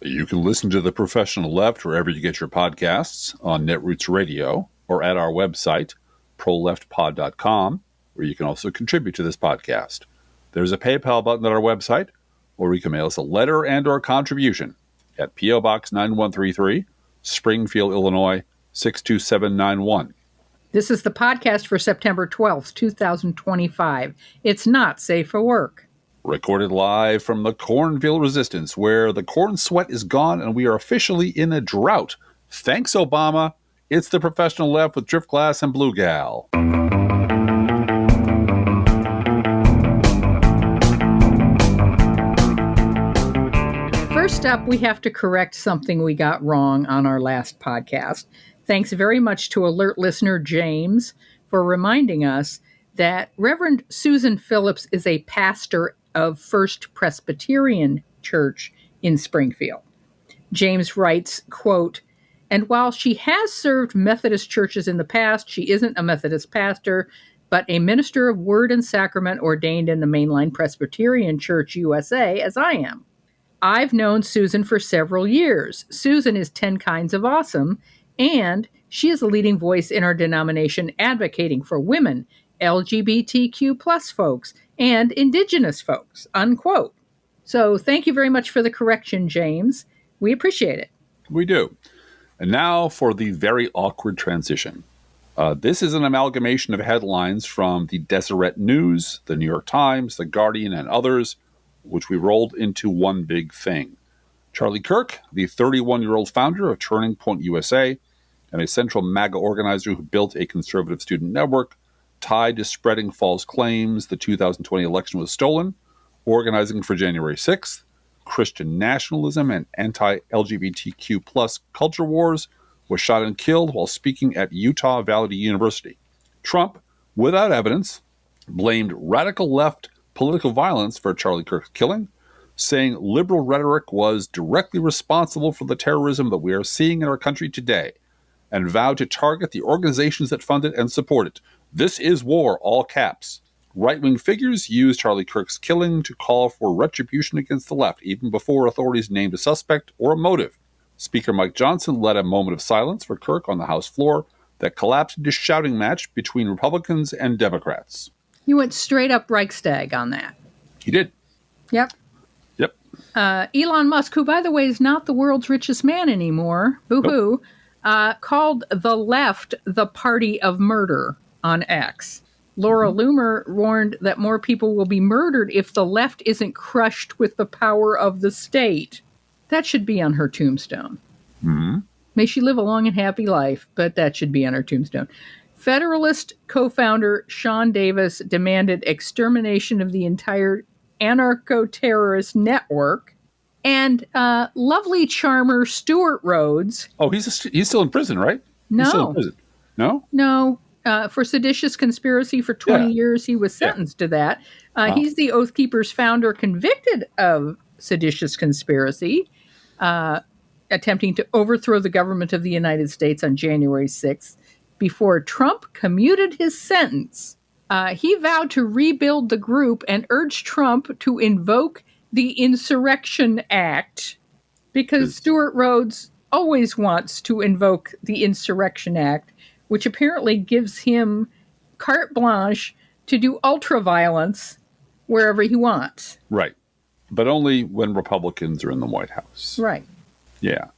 You can listen to The Professional Left wherever you get your podcasts, on Netroots Radio, or at our website, proleftpod.com, where you can also contribute to this podcast. There's a PayPal button at our website, or you can mail us a letter and or contribution at P.O. Box 9133, Springfield, Illinois, 62791. This is the podcast for September 12th, 2025. It's not safe for work. Recorded live from the Cornfield Resistance, where the corn sweat is gone and we are officially in a drought. Thanks, Obama. It's The Professional Left with Driftglass and Blue Gal. First up, we have to correct something we got wrong on our last podcast. Thanks very much to alert listener James for reminding us that Reverend Susan Phillips is a pastor of First Presbyterian Church in Springfield. James writes, quote, "And while she has served Methodist churches in the past, she isn't a Methodist pastor, but a minister of word and sacrament ordained in the mainline Presbyterian Church USA, as I am. I've known Susan for several years. Susan is 10 kinds of awesome, and she is a leading voice in our denomination advocating for women, LGBTQ plus folks, and Indigenous folks," unquote. So thank you very much for the correction, James. We appreciate it. We do. And now for the very awkward transition. This is an amalgamation of headlines from the Deseret News, the New York Times, the Guardian, and others, which we rolled into one big thing. Charlie Kirk, the 31-year-old founder of Turning Point USA and a central MAGA organizer who built a conservative student network, tied to spreading false claims the 2020 election was stolen, organizing for January 6th, Christian nationalism and anti-LGBTQ plus culture wars, was shot and killed while speaking at Utah Valley University. Trump, without evidence, blamed radical left political violence for Charlie Kirk's killing, saying liberal rhetoric was directly responsible for the terrorism that we are seeing in our country today, and vowed to target the organizations that fund it and support it. "This is war," all caps. Right-wing figures used Charlie Kirk's killing to call for retribution against the left, even before authorities named a suspect or a motive. Speaker Mike Johnson led a moment of silence for Kirk on the House floor that collapsed into a shouting match between Republicans and Democrats. He went straight up Reichstag on that. He did. Yep. Elon Musk, who, by the way, is not the world's richest man anymore, boo-hoo, called the left the party of murder on X. Laura Loomer warned that more people will be murdered if the left isn't crushed with the power of the state. That should be on her tombstone. Mm-hmm. May she live a long and happy life, but that should be on her tombstone. Federalist co-founder Sean Davis demanded extermination of the entire anarcho-terrorist network. And lovely charmer Stuart Rhodes. Oh, he's still in prison, right? No. He's still in prison. No? No. For seditious conspiracy for 20 years, he was sentenced to that. He's the Oath Keepers founder convicted of seditious conspiracy, attempting to overthrow the government of the United States on January 6th. Before Trump commuted his sentence, he vowed to rebuild the group and urged Trump to invoke the Insurrection Act, because Stuart Rhodes always wants to invoke the Insurrection Act, which apparently gives him carte blanche to do ultra-violence wherever he wants. Right. But only when Republicans are in the White House. Right. Yeah.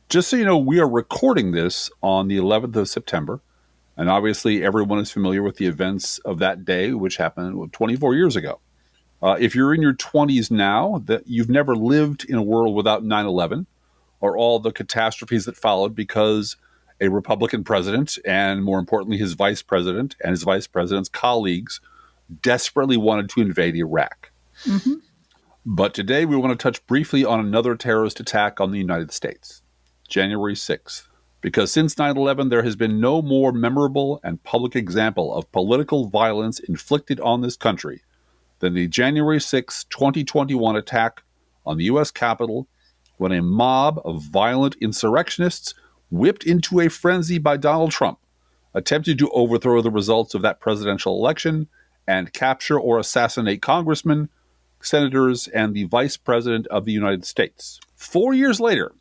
Just so you know, we are recording this on the 11th of September. And obviously everyone is familiar with the events of that day, which happened 24 years ago. If you're in your 20s now, that you've never lived in a world without 9/11 or all the catastrophes that followed because a Republican president and, more importantly, his vice president and his vice president's colleagues desperately wanted to invade Iraq. Mm-hmm. But today we want to touch briefly on another terrorist attack on the United States, January 6th. Because since 9/11, there has been no more memorable and public example of political violence inflicted on this country than the January 6, 2021 attack on the U.S. Capitol, when a mob of violent insurrectionists, whipped into a frenzy by Donald Trump, attempted to overthrow the results of that presidential election and capture or assassinate congressmen, senators, and the vice president of the United States. 4 years later,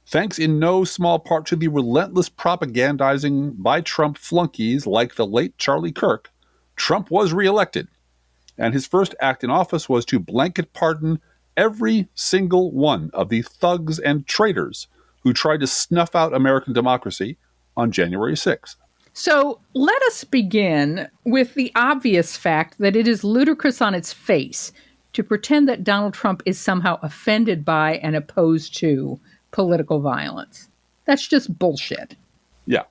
thanks in no small part to the relentless propagandizing by Trump flunkies like the late Charlie Kirk, Trump was reelected. And his first act in office was to blanket pardon every single one of the thugs and traitors who tried to snuff out American democracy on January 6th. So let us begin with the obvious fact that it is ludicrous on its face to pretend that Donald Trump is somehow offended by and opposed to political violence. That's just bullshit. Yeah.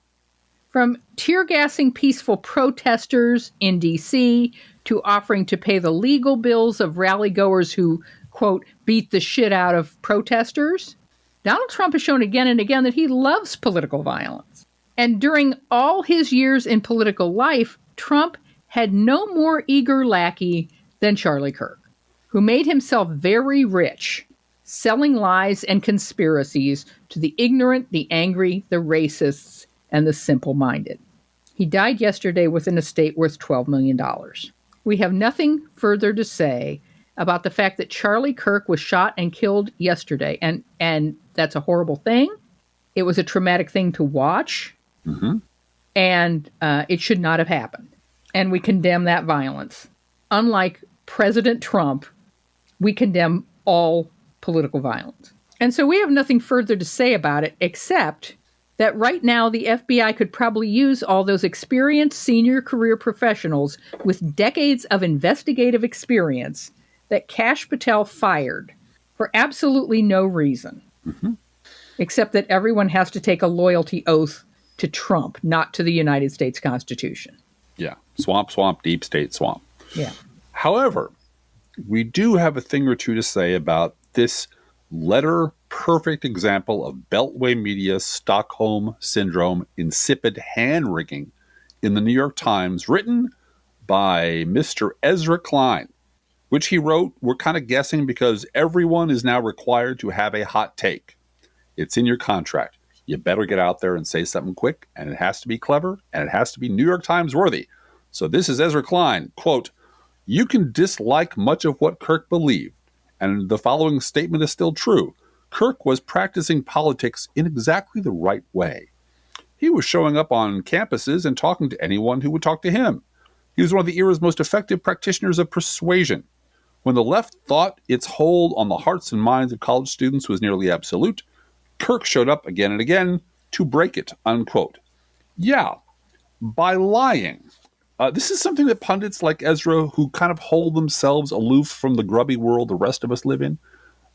From tear gassing peaceful protesters in D.C. to offering to pay the legal bills of rally goers who, quote, beat the shit out of protesters, Donald Trump has shown again and again that he loves political violence. And during all his years in political life, Trump had no more eager lackey than Charlie Kirk, who made himself very rich, selling lies and conspiracies to the ignorant, the angry, the racists, and the simple-minded. He died yesterday with an estate worth $12 million. We have nothing further to say about the fact that Charlie Kirk was shot and killed yesterday, and that's a horrible thing. It was a traumatic thing to watch, and it should not have happened. And we condemn that violence. Unlike President Trump, we condemn all political violence. And so we have nothing further to say about it, except that right now the FBI could probably use all those experienced senior career professionals with decades of investigative experience that Kash Patel fired for absolutely no reason, except that everyone has to take a loyalty oath to Trump, not to the United States Constitution. Yeah. Swamp, swamp, deep state swamp. Yeah. However, we do have a thing or two to say about this letter-perfect example of Beltway Media's Stockholm Syndrome insipid hand-wringing in the New York Times, written by Mr. Ezra Klein, which he wrote, we're kind of guessing because everyone is now required to have a hot take. It's in your contract. You better get out there and say something quick, and it has to be clever, and it has to be New York Times worthy. So this is Ezra Klein, quote, "You can dislike much of what Kirk believed, and the following statement is still true. Kirk was practicing politics in exactly the right way. He was showing up on campuses and talking to anyone who would talk to him. He was one of the era's most effective practitioners of persuasion. When the left thought its hold on the hearts and minds of college students was nearly absolute, Kirk showed up again and again to break it," unquote. Yeah, by lying. This is something that pundits like Ezra, who kind of hold themselves aloof from the grubby world the rest of us live in,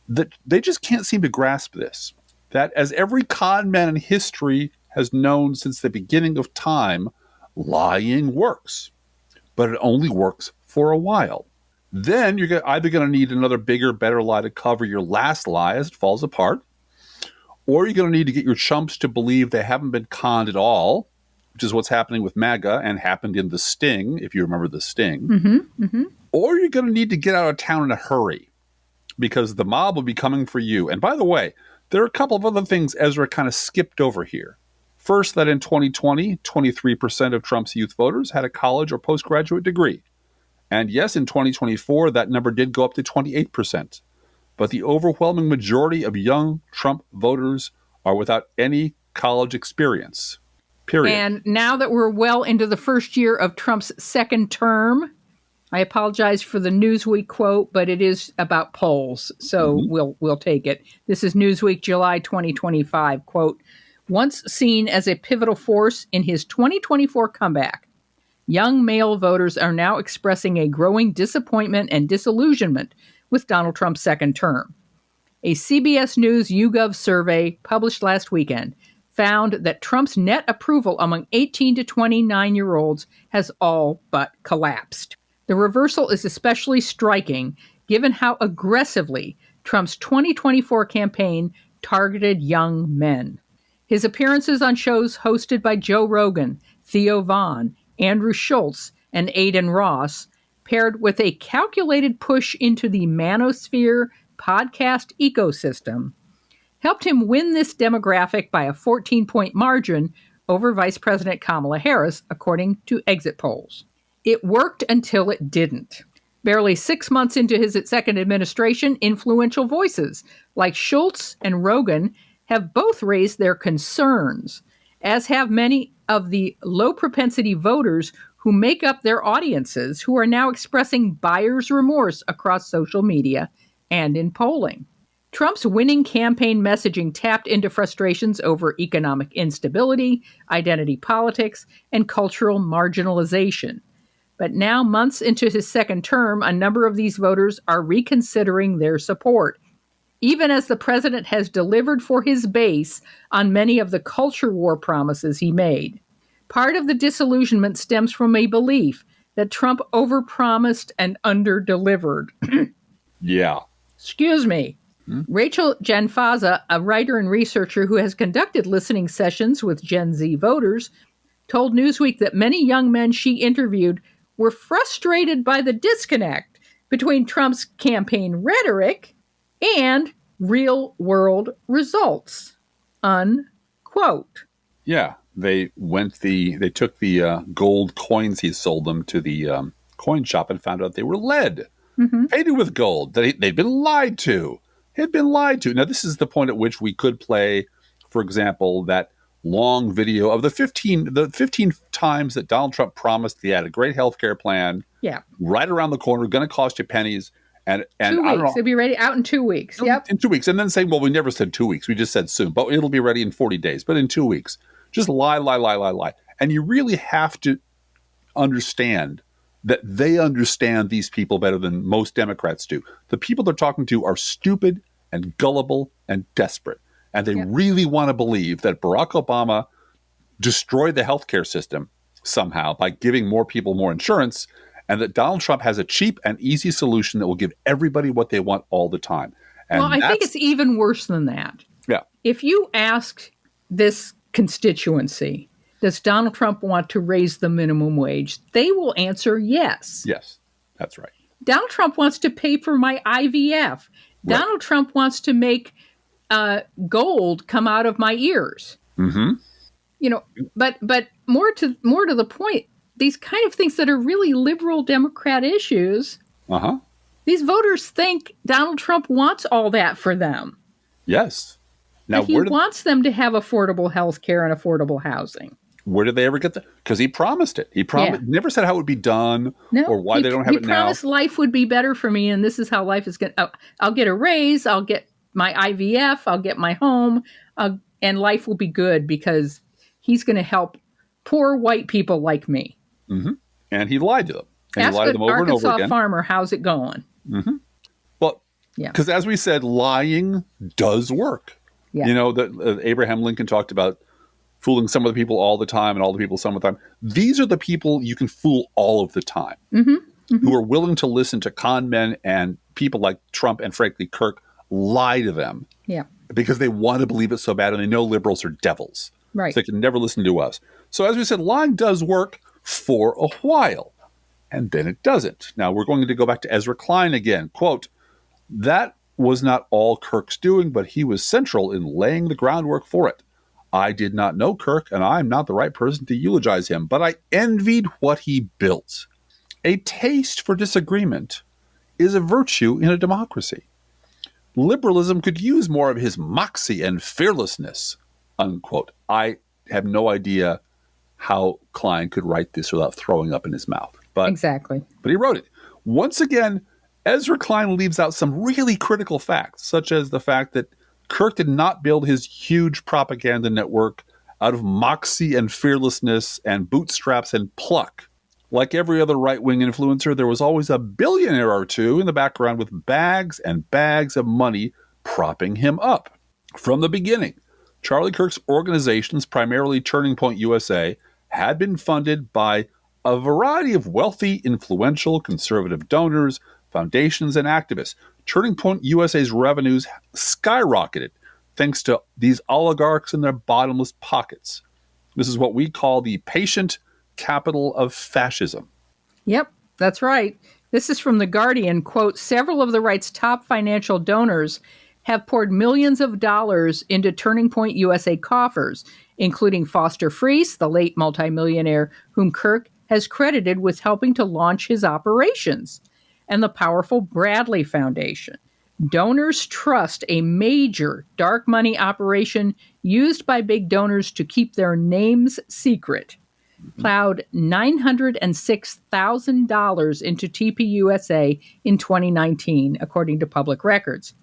that they just can't seem to grasp this. That as every con man in history has known since the beginning of time, lying works. But it only works for a while. Then you're either going to need another bigger, better lie to cover your last lie as it falls apart, or you're going to need to get your chumps to believe they haven't been conned at all, which is what's happening with MAGA and happened in The Sting, if you remember The Sting. Or you're going to need to get out of town in a hurry because the mob will be coming for you. And by the way, there are a couple of other things Ezra kind of skipped over here. First, that in 2020, 23% of Trump's youth voters had a college or postgraduate degree. And yes, in 2024, that number did go up to 28%. But the overwhelming majority of young Trump voters are without any college experience. Period. And now that we're well into the first year of Trump's second term, I apologize for the Newsweek quote, but it is about polls, so we'll take it. This is Newsweek, July 2025, quote, "Once seen as a pivotal force in his 2024 comeback, young male voters are now expressing a growing disappointment and disillusionment with Donald Trump's second term. A CBS News YouGov survey published last weekend found that Trump's net approval among 18 to 29-year-olds has all but collapsed. The reversal is especially striking given how aggressively Trump's 2024 campaign targeted young men. His appearances on shows hosted by Joe Rogan, Theo Vaughn, Andrew Schultz, and Aiden Ross, paired with a calculated push into the manosphere podcast ecosystem, helped him win this demographic by a 14-point margin over Vice President Kamala Harris, according to exit polls. It worked until it didn't. Barely 6 months into his second administration, influential voices like Schultz and Rogan have both raised their concerns, as have many of the low-propensity voters who make up their audiences, who are now expressing buyer's remorse across social media and in polling. Trump's winning campaign messaging tapped into frustrations over economic instability, identity politics, and cultural marginalization. But now, months into his second term, a number of these voters are reconsidering their support, even as the president has delivered for his base on many of the culture war promises he made. Part of the disillusionment stems from a belief that Trump overpromised and underdelivered. Yeah. Excuse me. Rachel Janfaza, a writer and researcher who has conducted listening sessions with Gen Z voters, told Newsweek that many young men she interviewed were frustrated by the disconnect between Trump's campaign rhetoric and real-world results. Unquote. Yeah. They took the gold coins he sold them to the coin shop and found out they were lead, painted with gold. They'd been lied to. Had been lied to. Now, this is the point at which we could play, for example, that long video of the 15 times that Donald Trump promised he had a great health care plan. Yeah. Right around the corner, going to cost you pennies. And 2 weeks. I don't know, It'll be ready out in 2 weeks. Yep. In 2 weeks. And then saying, well, we never said 2 weeks. We just said soon. But it'll be ready in 40 days. But in 2 weeks. Just lie. And you really have to understand that they understand these people better than most Democrats do. The people they're talking to are stupid and gullible and desperate. And they really want to believe that Barack Obama destroyed the healthcare system somehow by giving more people more insurance, and that Donald Trump has a cheap and easy solution that will give everybody what they want all the time. And well, I think it's even worse than that. Yeah. If you ask this constituency, does Donald Trump want to raise the minimum wage? They will answer yes. Yes, that's right. Donald Trump wants to pay for my IVF. Right. Donald Trump wants to make gold come out of my ears. Mm-hmm. You know, but more to the point, these kind of things that are really liberal Democrat issues, these voters think Donald Trump wants all that for them. Yes. Now, he wants them to have affordable health care and affordable housing. Where did they ever get that? Because he promised it. He never said how it would be done or why they don't have it now. He promised life would be better for me, and this is how life is going to... I'll get a raise, I'll get my IVF, I'll get my home, and life will be good because he's going to help poor white people like me. Mm-hmm. And he lied to them. And Ask he lied to them over and over again. Arkansas farmer, how's it going? Mm-hmm. Well, because as we said, lying does work. Yeah. You know, that Abraham Lincoln talked about fooling some of the people all the time and all the people some of the time. These are the people you can fool all of the time, who are willing to listen to con men and people like Trump and, frankly, Kirk lie to them because they want to believe it so bad and they know liberals are devils. Right. So they can never listen to us. So as we said, lying does work for a while, and then it doesn't. Now, we're going to go back to Ezra Klein again. Quote, "That was not all Kirk's doing, but he was central in laying the groundwork for it. I did not know Kirk, and I'm not the right person to eulogize him, but I envied what he built. A taste for disagreement is a virtue in a democracy. Liberalism could use more of his moxie and fearlessness," unquote. I have no idea how Klein could write this without throwing up in his mouth. But exactly. But he wrote it. Once again, Ezra Klein leaves out some really critical facts, such as the fact that Kirk did not build his huge propaganda network out of moxie and fearlessness and bootstraps and pluck. Like every other right-wing influencer, there was always a billionaire or two in the background with bags and bags of money propping him up. From the beginning, Charlie Kirk's organizations, primarily Turning Point USA, had been funded by a variety of wealthy, influential, conservative donors, foundations, and activists. Turning Point USA's revenues skyrocketed thanks to these oligarchs and their bottomless pockets. This is what we call the patient capital of fascism. Yep, that's right. This is from The Guardian. Quote, "Several of the right's top financial donors have poured millions of dollars into Turning Point USA coffers, including Foster Friess, the late multimillionaire whom Kirk has credited with helping to launch his operations. and the powerful Bradley Foundation. Donors trust a major dark money operation used by big donors to keep their names secret plowed $906,000 into TPUSA in 2019, according to public records.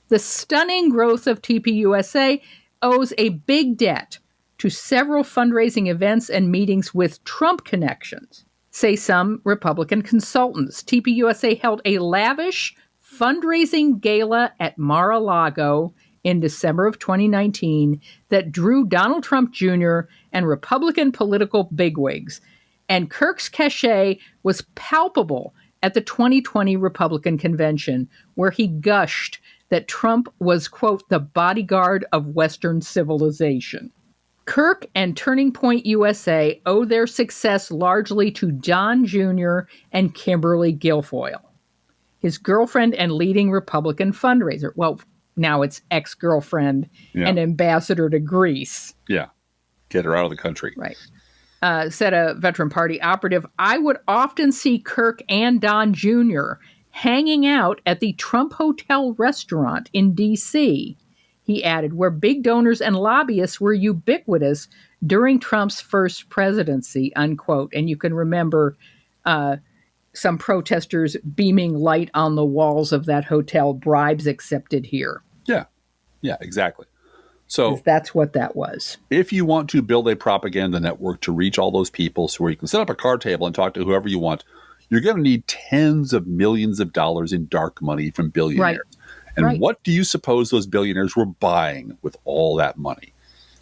The stunning growth of TPUSA owes a big debt to several fundraising events and meetings with Trump connections, say some Republican consultants. TPUSA held a lavish fundraising gala at Mar-a-Lago in December of 2019 that drew Donald Trump Jr. and Republican political bigwigs. And Kirk's cachet was palpable at the 2020 Republican convention, where he gushed that Trump was, quote, the bodyguard of Western civilization. Kirk and Turning Point USA owe their success largely to Don Jr. and Kimberly Guilfoyle, his girlfriend and leading Republican fundraiser. Well, now it's ex-girlfriend and ambassador to Greece. Yeah. Get her out of the country. Right. Said a veteran party operative, I would often see Kirk and Don Jr. hanging out at the Trump Hotel restaurant in D.C., he added, where big donors and lobbyists were ubiquitous during Trump's first presidency, unquote. And you can remember some protesters beaming light on the walls of that hotel, bribes accepted here. Yeah, exactly. So that's what that was. If you want to build a propaganda network to reach all those people so where you can set up a card table and talk to whoever you want, you're going to need tens of millions of dollars in dark money from billionaires. Right. And what do you suppose those billionaires were buying with all that money?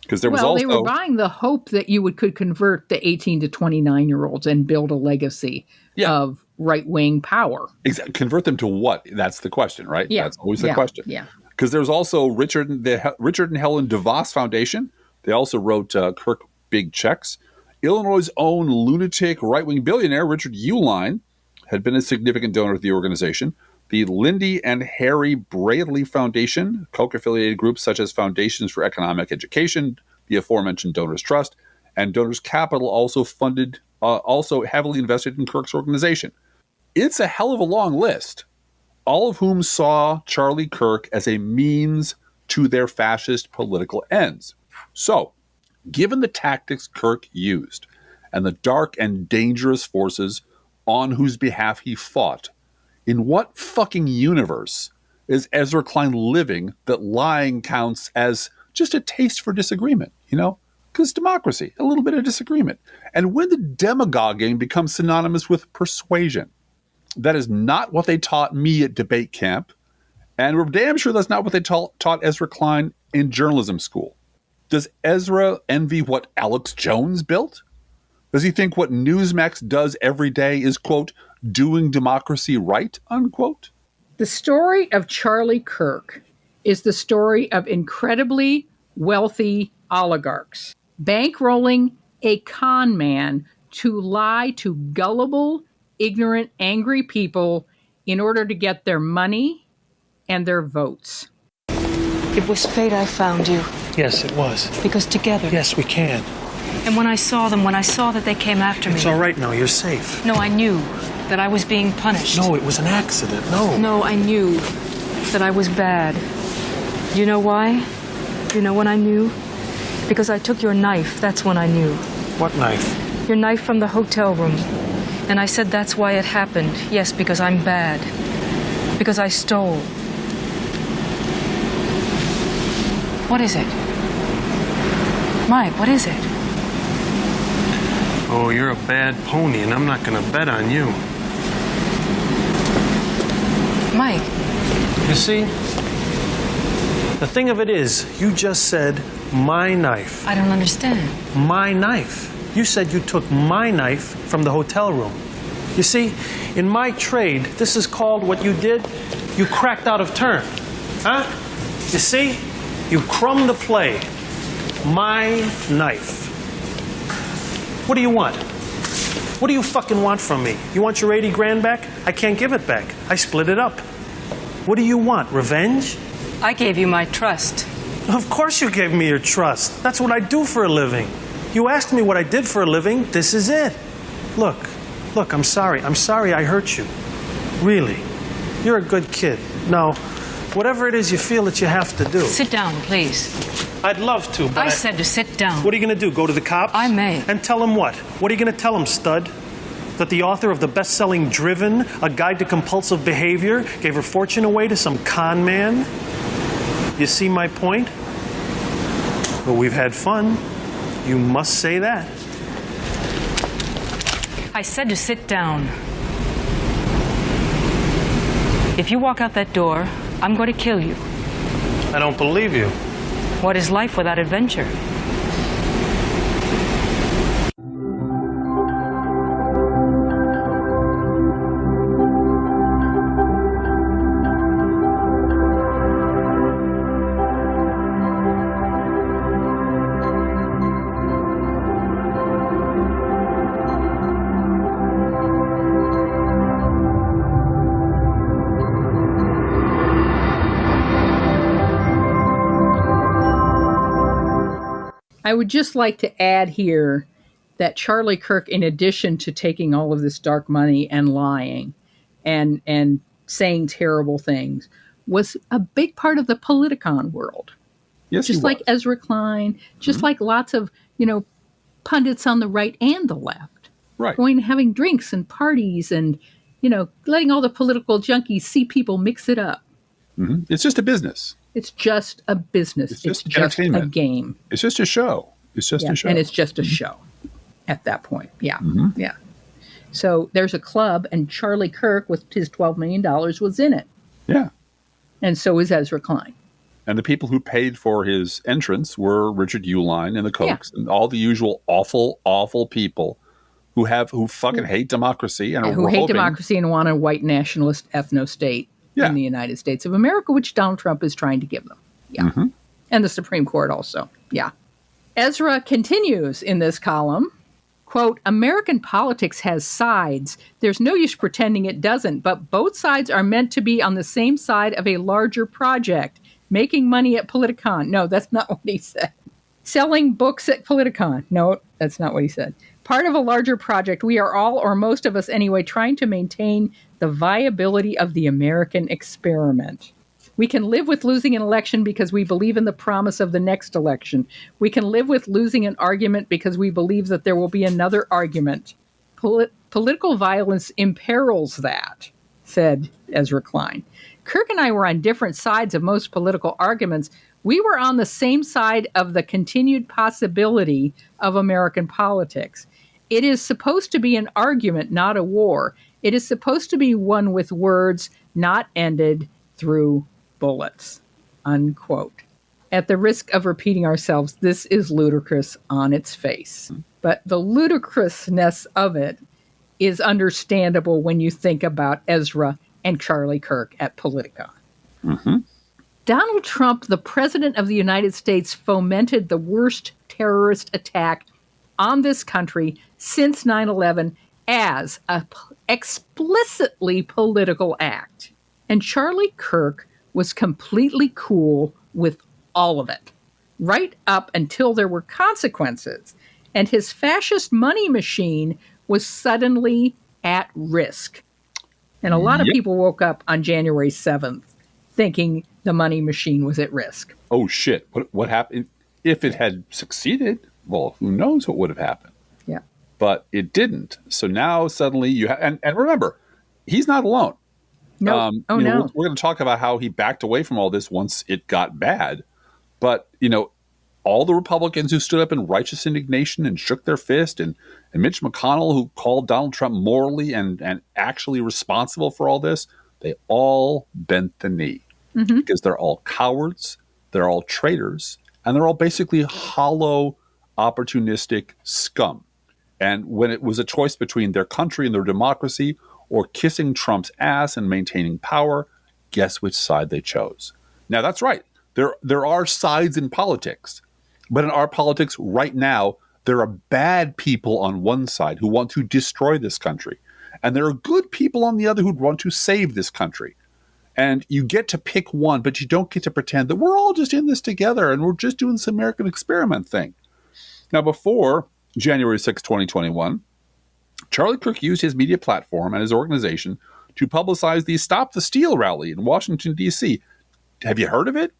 Because there was also... they were buying the hope that you could convert the 18 to 29-year-olds and build a legacy of right-wing power. Exactly. Convert them to what? That's the question, right? Yeah. That's always the question. Yeah. Because there's also Richard and Helen DeVos Foundation. They also wrote Kirk big checks. Illinois' own lunatic right-wing billionaire, Richard Uihlein, had been a significant donor to the organization. The Lindy and Harry Bradley Foundation, Koch-affiliated groups such as Foundations for Economic Education, the aforementioned Donors Trust, and Donors Capital also heavily invested in Kirk's organization. It's a hell of a long list, all of whom saw Charlie Kirk as a means to their fascist political ends. So, given the tactics Kirk used and the dark and dangerous forces on whose behalf he fought, in what fucking universe is Ezra Klein living that lying counts as just a taste for disagreement, Because democracy, a little bit of disagreement. And when did demagoguing become synonymous with persuasion? That is not what they taught me at debate camp. And we're damn sure that's not what they taught Ezra Klein in journalism school. Does Ezra envy what Alex Jones built? Does he think what Newsmax does every day is, quote, doing democracy right, unquote? The story of Charlie Kirk is the story of incredibly wealthy oligarchs bankrolling a con man to lie to gullible, ignorant, angry people in order to get their money and their votes. It was fate I found you. Yes, it was. Because together... Yes, we can. And when I saw that they came after me... It's all right now, you're safe. No, I knew that I was being punished. No, it was an accident, no. No, I knew that I was bad. Do you know why? Do you know when I knew? Because I took your knife, that's when I knew. What knife? Your knife from the hotel room. And I said that's why it happened. Yes, because I'm bad. Because I stole. What is it? Mike, what is it? Oh, you're a bad pony, and I'm not going to bet on you. Mike. You see, the thing of it is, you just said, my knife. I don't understand. My knife. You said you took my knife from the hotel room. You see, in my trade, this is called what you did. You cracked out of turn. Huh? You see? You crumbed the play. My knife. What do you want? What do you fucking want from me? You want your 80 grand back? I can't give it back. I split it up. What do you want? Revenge? I gave you my trust. Of course you gave me your trust. That's what I do for a living. You asked me what I did for a living. This is it. Look, I'm sorry. I'm sorry I hurt you. Really? You're a good kid. Now, whatever it is you feel that you have to do. Sit down, please. I'd love to, but I said to sit down. What are you going to do, go to the cops? I may. And tell them what? What are you going to tell them, stud? That the author of the best-selling Driven, A Guide to Compulsive Behavior, gave her fortune away to some con man? You see my point? But we've had fun. You must say that. I said to sit down. If you walk out that door, I'm going to kill you. I don't believe you. What is life without adventure? I would just like to add here that Charlie Kirk, in addition to taking all of this dark money and lying and saying terrible things, was a big part of the Politicon world. Yes, just like Ezra Klein, just like lots of, pundits on the right and the left. Right. Going and having drinks and parties and, letting all the political junkies see people mix it up. Mm-hmm. It's just a business. It's just a business. It's just a game. It's just a show. It's just a show. And it's just a show at that point. Yeah. Mm-hmm. Yeah. So there's a club, and Charlie Kirk, with his $12 million, was in it. Yeah. And so is Ezra Klein. And the people who paid for his entrance were Richard Uihlein and the Kochs and all the usual awful, awful people who fucking hate democracy and who hate democracy and want a white nationalist ethno-state in the United States of America, which Donald Trump is trying to give them. Yeah. Mm-hmm. And the Supreme Court also. Yeah. Ezra continues in this column, quote, American politics has sides. There's no use pretending it doesn't, but both sides are meant to be on the same side of a larger project. Making money at Politicon. No, that's not what he said. Selling books at Politicon. No, that's not what he said. Part of a larger project. We are all, or most of us anyway, trying to maintain the viability of the American experiment. We can live with losing an election because we believe in the promise of the next election. We can live with losing an argument because we believe that there will be another argument. Political violence imperils that, said Ezra Klein. Kirk and I were on different sides of most political arguments. We were on the same side of the continued possibility of American politics. It is supposed to be an argument, not a war. It is supposed to be one with words, not ended through bullets, unquote. At the risk of repeating ourselves, this is ludicrous on its face. But the ludicrousness of it is understandable when you think about Ezra and Charlie Kirk at Politicon. Mm-hmm. Donald Trump, the president of the United States, fomented the worst terrorist attack on this country since 9/11 as an explicitly political act. And Charlie Kirk was completely cool with all of it, right up until there were consequences. And his fascist money machine was suddenly at risk. And a lot of people woke up on January 7th thinking the money machine was at risk. Oh, shit. What happened? If it had succeeded, well, who knows what would have happened? Yeah. But it didn't. So now suddenly you have, and remember, he's not alone. No. No. We're going to talk about how he backed away from all this once it got bad. But, all the Republicans who stood up in righteous indignation and shook their fist, and Mitch McConnell, who called Donald Trump morally and actually responsible for all this, they all bent the knee because they're all cowards, they're all traitors, and they're all basically hollow, opportunistic scum. And when it was a choice between their country and their democracy or kissing Trump's ass and maintaining power, guess which side they chose? Now, that's right. There are sides in politics. But in our politics right now, there are bad people on one side who want to destroy this country. And there are good people on the other who want to save this country. And you get to pick one, but you don't get to pretend that we're all just in this together and we're just doing this American experiment thing. Now, before January 6, 2021, Charlie Kirk used his media platform and his organization to publicize the Stop the Steal rally in Washington, D.C. Have you heard of it?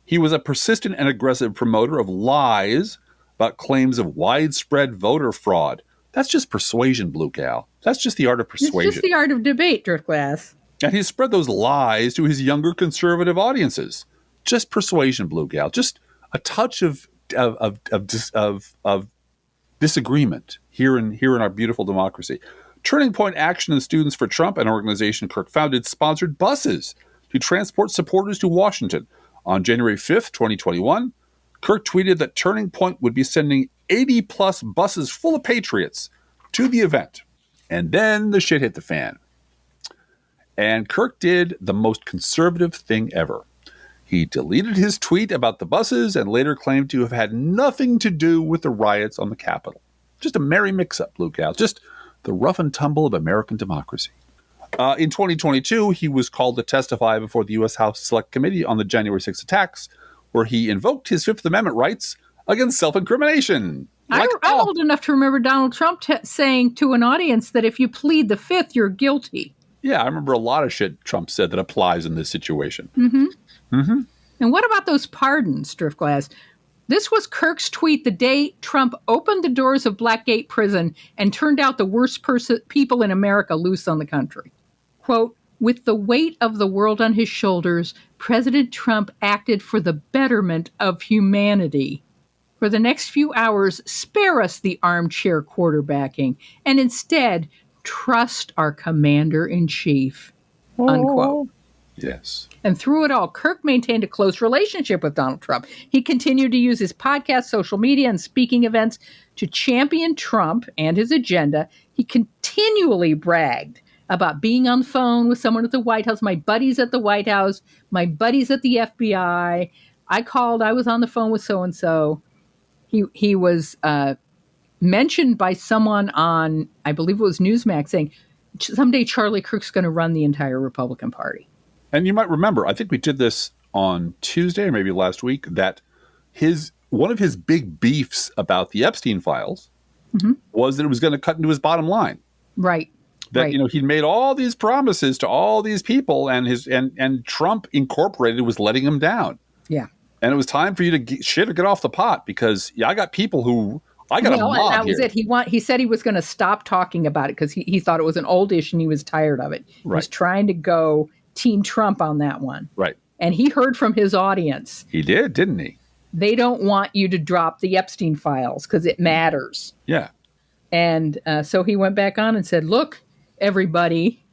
He was a persistent and aggressive promoter of lies about claims of widespread voter fraud. That's just persuasion, Blue Gal. That's just the art of persuasion. It's just the art of debate, Driftglass. And he spread those lies to his younger conservative audiences. Just persuasion, Blue Gal. Just a touch of disagreement here in our beautiful democracy. Turning Point Action and Students for Trump, an organization Kirk founded, sponsored buses to transport supporters to Washington. On January 5th, 2021, Kirk tweeted that Turning Point would be sending 80-plus buses full of patriots to the event. And then the shit hit the fan. And Kirk did the most conservative thing ever. He deleted his tweet about the buses and later claimed to have had nothing to do with the riots on the Capitol. Just a merry mix-up, Blue Cal. Just the rough and tumble of American democracy. In 2022, he was called to testify before the U.S. House Select Committee on the January 6 attacks, where he invoked his Fifth Amendment rights against self-incrimination. I'm old enough to remember Donald Trump saying to an audience that if you plead the Fifth, you're guilty. Yeah, I remember a lot of shit Trump said that applies in this situation. And what about those pardons, Driftglass? This was Kirk's tweet the day Trump opened the doors of Blackgate Prison and turned out the worst people in America loose on the country. Quote, with the weight of the world on his shoulders, President Trump acted for the betterment of humanity. For the next few hours, spare us the armchair quarterbacking and instead trust our commander-in-chief, unquote. Yes. And through it all, Kirk maintained a close relationship with Donald Trump. He continued to use his podcast, social media, and speaking events to champion Trump and his agenda. He continually bragged about being on the phone with someone at the White House, my buddies at the White House, my buddies at the FBI. I was on the phone with so-and-so. He was mentioned by someone on, I believe it was Newsmax, saying, someday Charlie Kirk's going to run the entire Republican Party. And you might remember, I think we did this on Tuesday or maybe last week, that one of his big beefs about the Epstein files was that it was going to cut into his bottom line. Right. That he'd made all these promises to all these people, and Trump Incorporated was letting him down. Yeah. And it was time for you to get off the pot, because I got people who I got a mob and that here. was it. He said he was going to stop talking about it because he thought it was an old issue and he was tired of it. He was trying to go Team Trump on that one. Right. And he heard from his audience. He did, didn't he? They don't want you to drop the Epstein files because it matters. Yeah. And so he went back on and said, look, everybody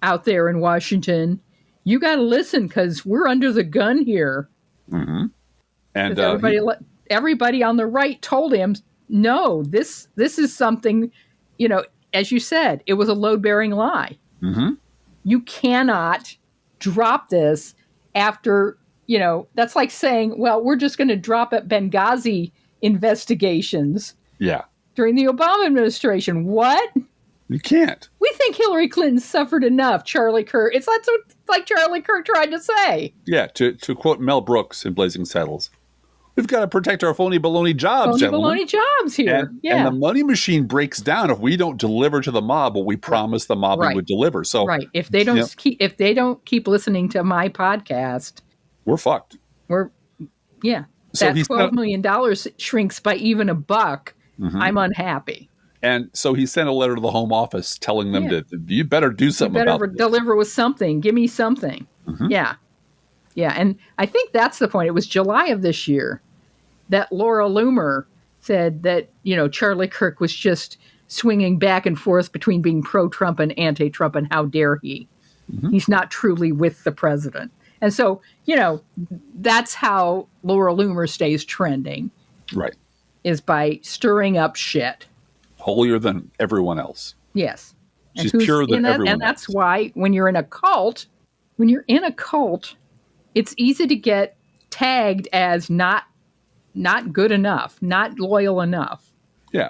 out there in Washington, you got to listen because we're under the gun here. Mm-hmm. And everybody on the right told him, no, this is something, as you said, it was a load-bearing lie. Mm-hmm. You cannot drop this after, that's like saying, well, we're just going to drop at Benghazi investigations. Yeah. During the Obama administration. What? You can't. We think Hillary Clinton suffered enough, Charlie Kirk. It's like Charlie Kirk tried to say. Yeah, to quote Mel Brooks in Blazing Saddles, we've got to protect our phony baloney jobs, gentlemen. Baloney jobs here. And the money machine breaks down if we don't deliver to the mob what we promised the mob we would deliver. So if they don't keep listening to my podcast, we're fucked. So that $12 million shrinks by even $1. I'm unhappy. And so he sent a letter to the Home Office telling them that you better do something about this. Deliver with something. Give me something. Mm-hmm. Yeah. Yeah. And I think that's the point. It was July of this year that Laura Loomer said that, Charlie Kirk was just swinging back and forth between being pro-Trump and anti-Trump, and how dare he? Mm-hmm. He's not truly with the president. And so, that's how Laura Loomer stays trending. Right. Is by stirring up shit. Holier than everyone else. Yes. She's purer than everyone else. And that's why when you're in a cult, it's easy to get tagged as not good enough, not loyal enough. Yeah.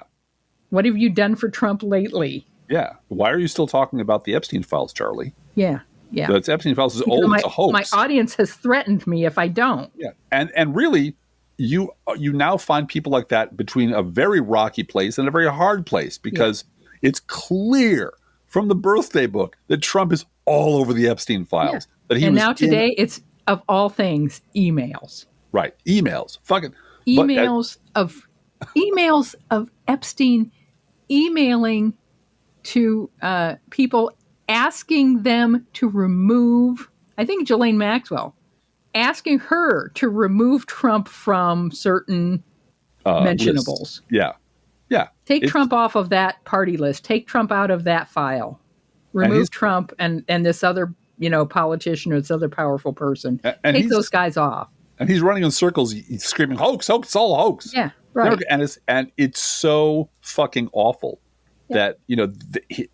What have you done for Trump lately? Yeah. Why are you still talking about the Epstein files, Charlie? Yeah. Yeah. The Epstein files is old. It's a hoax. My audience has threatened me if I don't. Yeah. And really, you now find people like that between a very rocky place and a very hard place, because it's clear from the birthday book that Trump is all over the Epstein files. Yeah. That he and was now today, it's, of all things, emails. right, emails, fucking Emails of Epstein emailing to people asking them to remove, I think Ghislaine Maxwell, asking her to remove Trump from certain mentionables. lists. Yeah. Take Trump off of that party list. Take Trump out of that file. Remove Trump and this other, politician or this other powerful person. Take those guys off. And he's running in circles, he's screaming, hoax, it's all a hoax. Yeah, right. And it's so fucking awful that,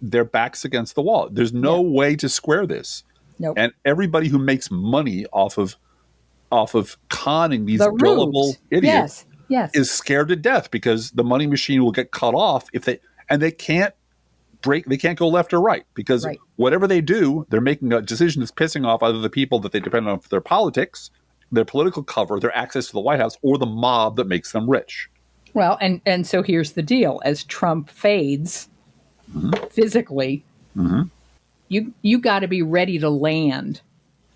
their back's against the wall. There's no way to square this. Nope. And everybody who makes money off of conning these gullible idiots is scared to death because the money machine will get cut off they can't go left or right because whatever they do, they're making a decision that's pissing off either the people that they depend on for their politics, their political cover, their access to the White House, or the mob that makes them rich. Well, and so here's the deal. As Trump fades physically, you got to be ready to land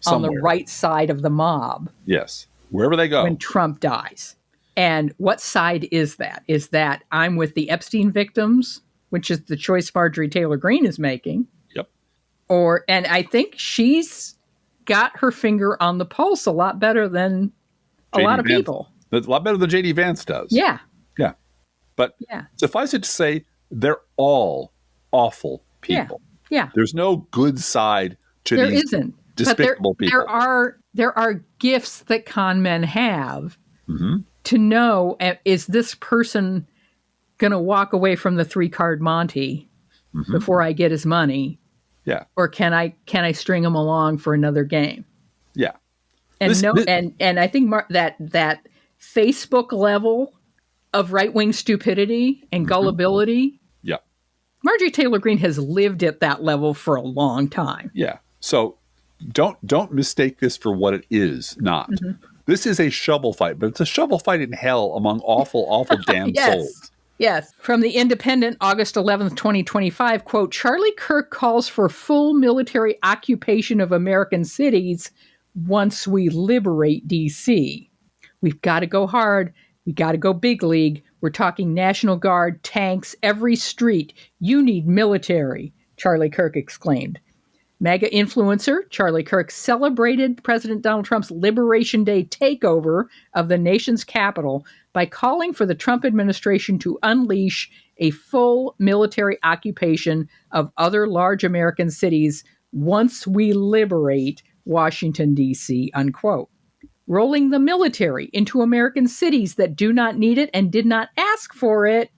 somewhere on the right side of the mob. Yes, wherever they go. When Trump dies. And what side is that? Is that I'm with the Epstein victims, which is the choice Marjorie Taylor Greene is making? Yep. And I think she's got her finger on the pulse a lot better than a lot of people. A lot better than J.D. Vance does. Yeah. Yeah. But suffice it to say, they're all awful people. Yeah. There's no good side to these despicable people. There are gifts that con men have to know, is this person going to walk away from the 3-card Monte before I get his money? Yeah. Or can I string him along for another game? Yeah. And and I think that Facebook level of right-wing stupidity and gullibility. Yeah. Marjorie Taylor Greene has lived at that level for a long time. Yeah. So don't mistake this for what it is not. This is a shovel fight, but it's a shovel fight in hell among awful, awful damn souls. Yes. From the Independent, August 11th, 2025, quote, Charlie Kirk calls for full military occupation of American cities once we liberate D.C. We've got to go hard. We got to go big league. We're talking National Guard, tanks, every street. You need military, Charlie Kirk exclaimed. MAGA influencer Charlie Kirk celebrated President Donald Trump's Liberation Day takeover of the nation's capital by calling for the Trump administration to unleash a full military occupation of other large American cities once we liberate Washington, D.C., unquote. Rolling the military into American cities that do not need it and did not ask for it,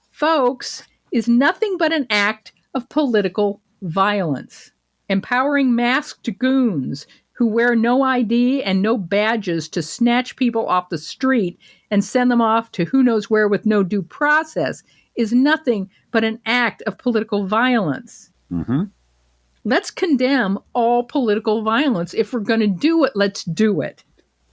folks, is nothing but an act of political violence. Empowering masked goons who wear no ID and no badges to snatch people off the street and send them off to who knows where with no due process is nothing but an act of political violence. Let's condemn all political violence. If we're going to do it, let's do it.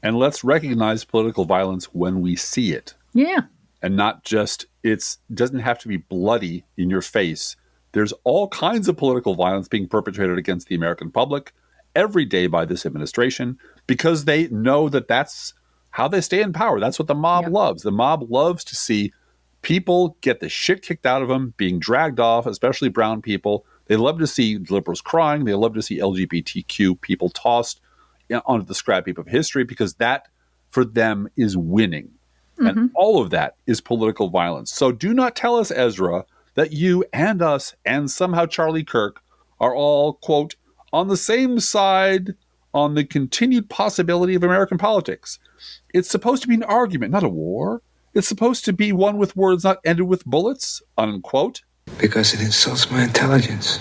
And let's recognize political violence when we see it. Yeah. And not just, it doesn't have to be bloody in your face. There's all kinds of political violence being perpetrated against the American public every day by this administration because they know that that's how they stay in power. That's what the mob loves. The mob loves to see people get the shit kicked out of them, being dragged off, especially brown people. They love to see liberals crying. They love to see LGBTQ people tossed onto the scrap heap of history because that, for them, is winning. And all of that is political violence. So do not tell us, Ezra, that you and us and somehow Charlie Kirk are all, quote, on the same side on the continued possibility of American politics. It's supposed to be an argument, not a war. It's supposed to be one with words not ended with bullets, unquote. Because it insults my intelligence.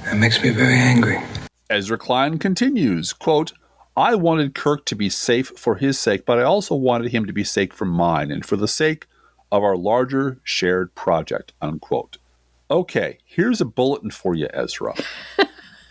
It makes me very angry. Ezra Klein continues, quote, I wanted Kirk to be safe for his sake, but I also wanted him to be safe for mine and for the sake of our larger shared project, unquote. Okay, here's a bulletin for you, Ezra.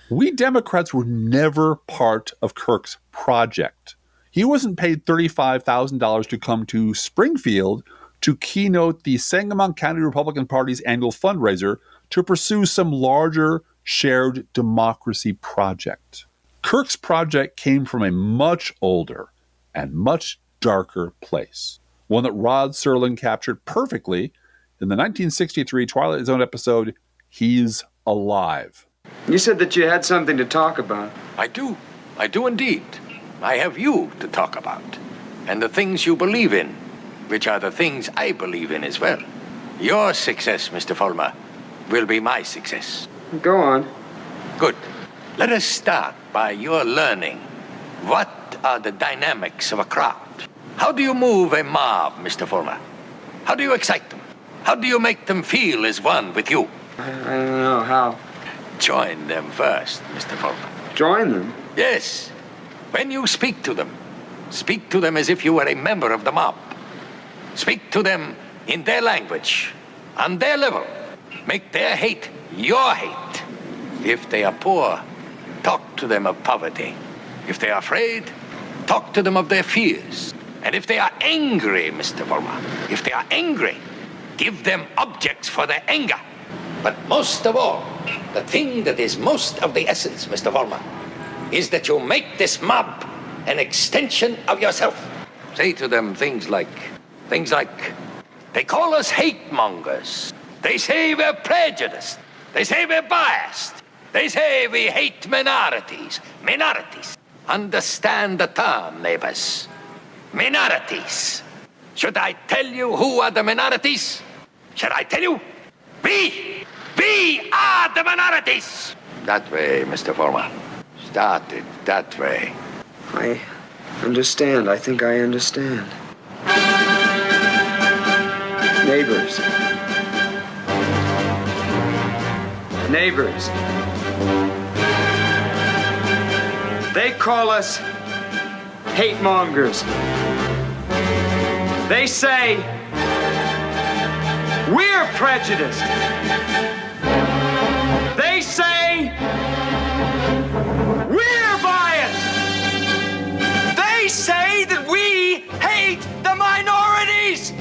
We Democrats were never part of Kirk's project. He wasn't paid $35,000 to come to Springfield to keynote the Sangamon County Republican Party's annual fundraiser to pursue some larger shared democracy project. Kirk's project came from a much older and much darker place, one that Rod Serling captured perfectly in the 1963 Twilight Zone episode, He's Alive. You said that you had something to talk about. I do. I do indeed. I have you to talk about. And the things you believe in, which are the things I believe in as well. Your success, Mr. Fulmer, will be my success. Go on. Good. Let us start by your learning. What are the dynamics of a crowd? How do you move a mob, Mr. Fulmer? How do you excite them? How do you make them feel as one with you? I don't know. How? Join them first, Mr. Fulmer. Join them? Yes. When you speak to them as if you were a member of the mob. Speak to them in their language, on their level. Make their hate your hate. If they are poor, talk to them of poverty. If they are afraid, talk to them of their fears. And if they are angry, Mr. Fulmer, if they are angry, give them objects for their anger. But most of all, the thing that is most of the essence, Mr. Fulmer, is that you make this mob an extension of yourself. Say to them things like, they call us hate mongers. They say we're prejudiced. They say we're biased. They say we hate minorities. Minorities. Understand the term, neighbors. Minorities. Should I tell you who are the minorities? Should I tell you? We are the minorities. That way, Mr. Fulmer. Start it that way. I understand. I think I understand. Neighbors. Neighbors. They call us hate mongers. They say we're prejudiced. They say we're biased. They say that we hate the minorities.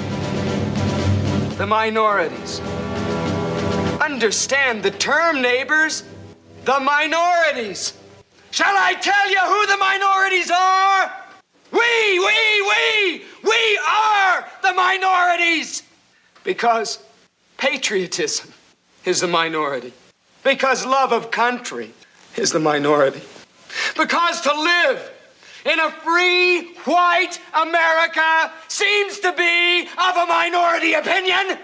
The minorities. Understand the term, neighbors. The minorities. Shall I tell you who the minorities are? We are the minorities. Because patriotism is the minority. Because love of country is the minority. Because to live in a free, white America seems to be of a minority opinion.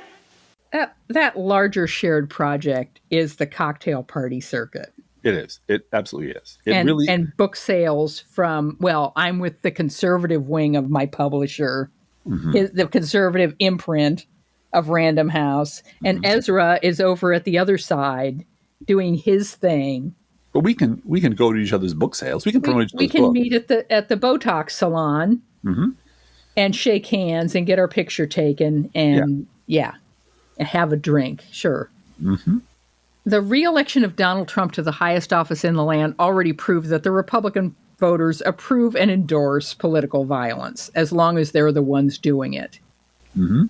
That larger shared project is the cocktail party circuit. It is. It absolutely is. And book sales from, I'm with the conservative wing of my publisher, the conservative imprint of Random House, and Ezra is over at the other side doing his thing. But we can go to each other's book sales. We can promote each other's books. We can meet at the Botox salon and shake hands and get our picture taken and have a drink. Sure. Mm-hmm. The re-election of Donald Trump to the highest office in the land already proved that the Republican voters approve and endorse political violence as long as they're the ones doing it. Mm-hmm.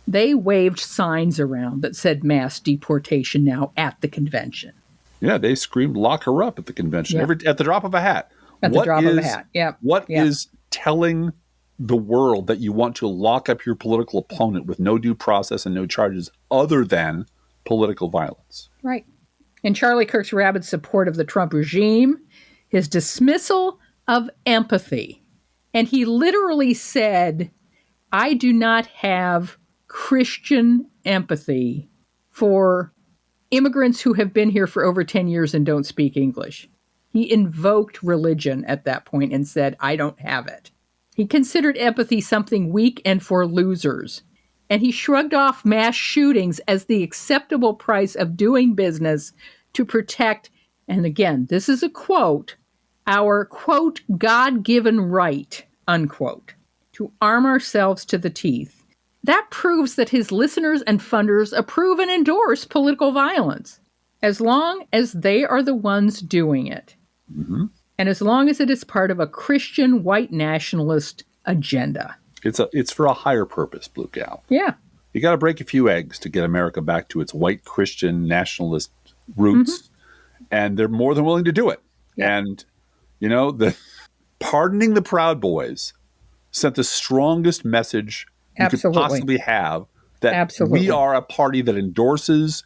They waved signs around that said mass deportation now at the convention. Yeah, they screamed lock her up at the convention at the drop of a hat. At the drop of a hat, yeah. What is telling the world that you want to lock up your political opponent with no due process and no charges other than political violence? Right. In Charlie Kirk's rabid support of the Trump regime, his dismissal of empathy. And he literally said, I do not have Christian empathy for immigrants who have been here for over 10 years and don't speak English. He invoked religion at that point and said, I don't have it. He considered empathy something weak and for losers. And he shrugged off mass shootings as the acceptable price of doing business to protect, and again, this is a quote, our, quote, God-given right, unquote, to arm ourselves to the teeth. That proves that his listeners and funders approve and endorse political violence, as long as they are the ones doing it. Mm-hmm. And as long as it is part of a Christian white nationalist agenda. It's for a higher purpose, Blue Gal. Yeah. You got to break a few eggs to get America back to its white Christian nationalist roots. Mm-hmm. And they're more than willing to do it. Yeah. And, the pardoning the Proud Boys sent the strongest message you could Absolutely. possibly have that Absolutely. we are a party that endorses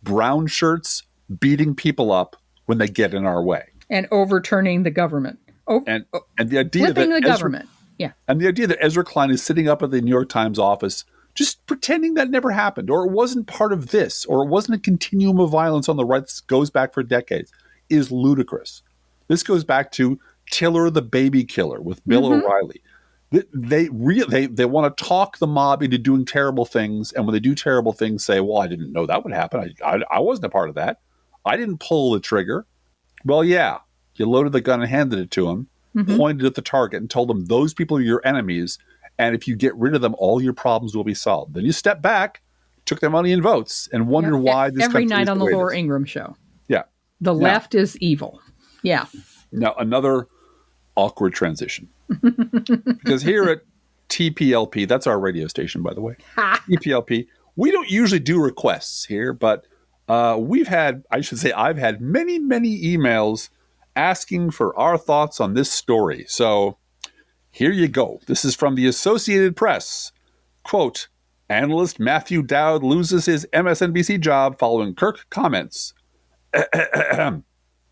brown shirts beating people up when they get in our way. And overturning the government. And the idea Flipping that the government. Yeah. And the idea that Ezra Klein is sitting up at the New York Times office just pretending that never happened, or it wasn't part of this, or it wasn't a continuum of violence on the right that goes back for decades, is ludicrous. This goes back to Tiller the Baby Killer with Bill O'Reilly. They want to talk the mob into doing terrible things, and when they do terrible things, say, well, I didn't know that would happen. I wasn't a part of that. I didn't pull the trigger. Well, yeah, you loaded the gun and handed it to him, pointed at the target and told them those people are your enemies, and if you get rid of them, all your problems will be solved. Then you step back, took their money and votes, and wonder why this every country night is on the way it Laura is. Ingraham show. Yeah. The left is evil. Yeah. Now, another awkward transition. Because here at TPLP, that's our radio station, by the way, TPLP, we don't usually do requests here, but I've had many, many emails asking for our thoughts on this story. So here you go. This is from the Associated Press. Quote, analyst Matthew Dowd loses his MSNBC job following Kirk comments.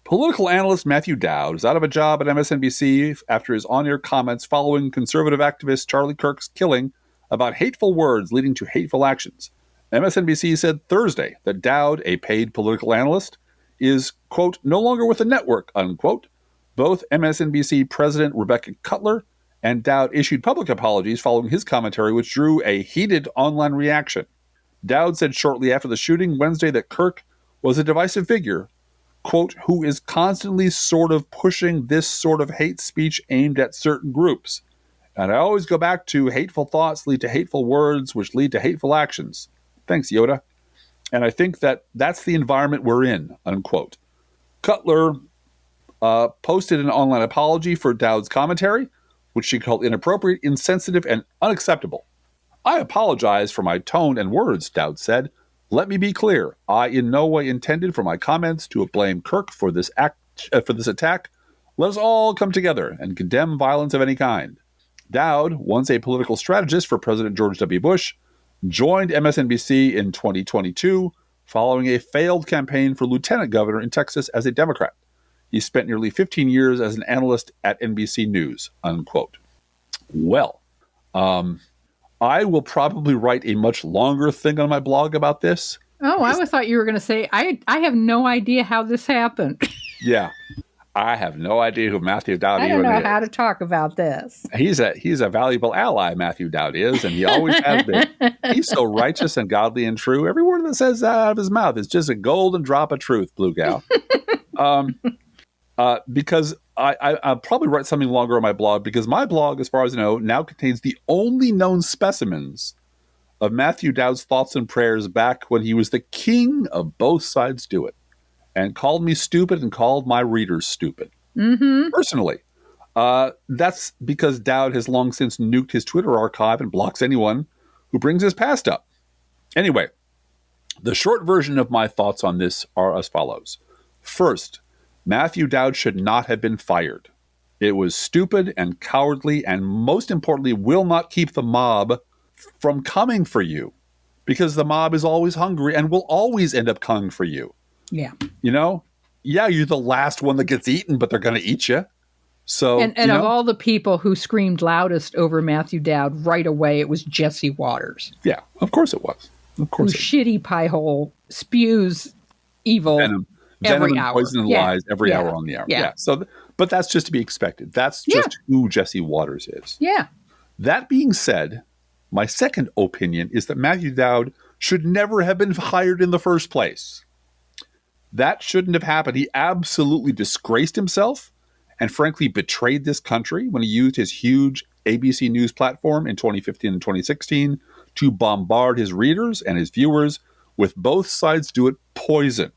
Political analyst Matthew Dowd is out of a job at MSNBC after his on-air comments following conservative activist Charlie Kirk's killing about hateful words leading to hateful actions. MSNBC said Thursday that Dowd, a paid political analyst, is, quote, no longer with the network, unquote. Both MSNBC President Rebecca Cutler and Dowd issued public apologies following his commentary, which drew a heated online reaction. Dowd said shortly after the shooting Wednesday that Kirk was a divisive figure, quote, who is constantly sort of pushing this sort of hate speech aimed at certain groups. And I always go back to hateful thoughts lead to hateful words, which lead to hateful actions. Thanks, Yoda. And I think that that's the environment we're in, unquote. Cutler posted an online apology for Dowd's commentary, which she called inappropriate, insensitive, and unacceptable. I apologize for my tone and words, Dowd said. Let me be clear. I in no way intended for my comments to blame Kirk for this attack. Let us all come together and condemn violence of any kind. Dowd, once a political strategist for President George W. Bush, joined MSNBC in 2022 following a failed campaign for lieutenant governor in Texas as a Democrat. He spent nearly 15 years as an analyst at NBC News, unquote. Well, I will probably write a much longer thing on my blog about this. Oh, I thought you were going to say, I have no idea how this happened. Yeah. I have no idea who Matthew Dowd is. I don't know how to talk about this. He's a valuable ally, Matthew Dowd is, and he always has been. He's so righteous and godly and true. Every word that says out of his mouth is just a golden drop of truth, Blue Gal. Because I'll probably write something longer on my blog, because my blog, as far as I know, now contains the only known specimens of Matthew Dowd's thoughts and prayers back when he was the king of both sides do it, and called me stupid and called my readers stupid. Mm-hmm. Personally. That's because Dowd has long since nuked his Twitter archive and blocks anyone who brings his past up. Anyway, the short version of my thoughts on this are as follows. First, Matthew Dowd should not have been fired. It was stupid and cowardly, and most importantly, will not keep the mob from coming for you, because the mob is always hungry and will always end up coming for you. Yeah. You know? Yeah, you're the last one that gets eaten, but they're going to eat you. So, and of all the people who screamed loudest over Matthew Dowd right away, it was Jesse Waters. Yeah, of course it was. Of course. Whose shitty pie hole spews evil every and hour. Poison and lies every hour on the hour. Yeah. So, but that's just to be expected. That's just who Jesse Waters is. Yeah. That being said, my second opinion is that Matthew Dowd should never have been hired in the first place. That shouldn't have happened. He absolutely disgraced himself and frankly betrayed this country when he used his huge ABC News platform in 2015 and 2016 to bombard his readers and his viewers with both sides do it poison.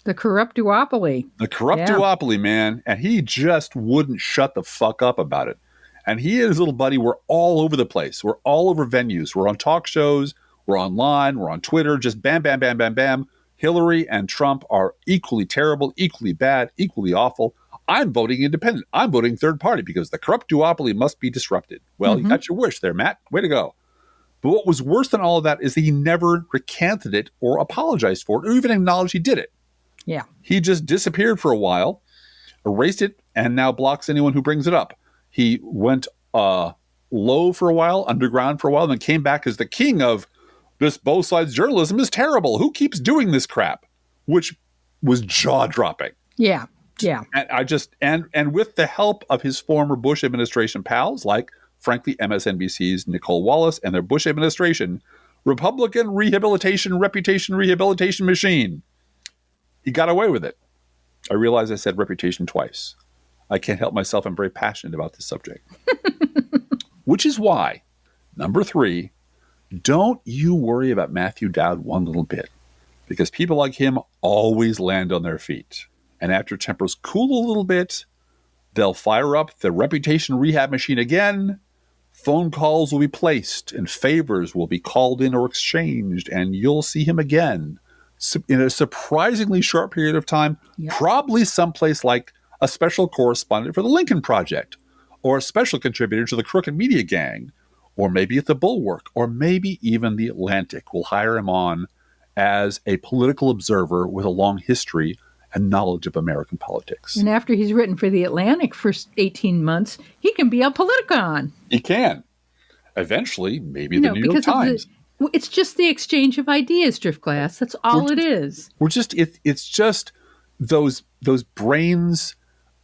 The corrupt duopoly. The corrupt duopoly, man. And he just wouldn't shut the fuck up about it. And he and his little buddy were all over the place. We're all over venues. We're on talk shows. We're online. We're on Twitter. Just bam, bam, bam, bam, bam. Hillary and Trump are equally terrible, equally bad, equally awful. I'm voting independent. I'm voting third party because the corrupt duopoly must be disrupted. Well, you got your wish there, Matt. Way to go. But what was worse than all of that is that he never recanted it or apologized for it or even acknowledged he did it. Yeah. He just disappeared for a while, erased it, and now blocks anyone who brings it up. He went low for a while, underground for a while, and then came back as the king of this both sides journalism is terrible. Who keeps doing this crap? Which was jaw-dropping. Yeah. Yeah. And with the help of his former Bush administration pals, like, frankly, MSNBC's Nicole Wallace and their Bush administration, Republican reputation machine. He got away with it. I realize I said reputation twice. I can't help myself. I'm very passionate about this subject. Which is why, number 3, don't you worry about Matthew Dowd one little bit. Because people like him always land on their feet. And after tempers cool a little bit, they'll fire up the reputation rehab machine again. Phone calls will be placed and favors will be called in or exchanged, and you'll see him again in a surprisingly short period of time, probably someplace like a special correspondent for the Lincoln Project, or a special contributor to the Crooked Media Gang, or maybe at the Bulwark, or maybe even the Atlantic will hire him on as a political observer with a long history and knowledge of American politics. And after he's written for the Atlantic for 18 months, he can be a Politicon. He can. Eventually, maybe the New York Times. It's just the exchange of ideas, Driftglass. That's all it is. It's just those brains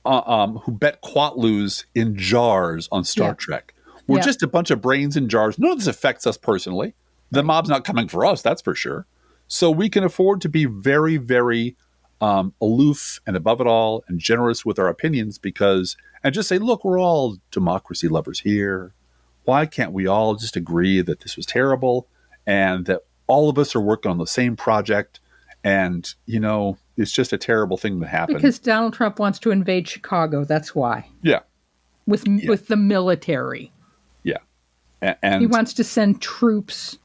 who bet quatloos in jars on Star Trek. We're just a bunch of brains in jars. None of this affects us personally. The mob's not coming for us, that's for sure. So we can afford to be very, very aloof and above it all and generous with our opinions and just say, look, we're all democracy lovers here. Why can't we all just agree that this was terrible and that all of us are working on the same project and, it's just a terrible thing that happened. Because Donald Trump wants to invade Chicago. That's why. Yeah. With the military. Yeah. And he wants to send troops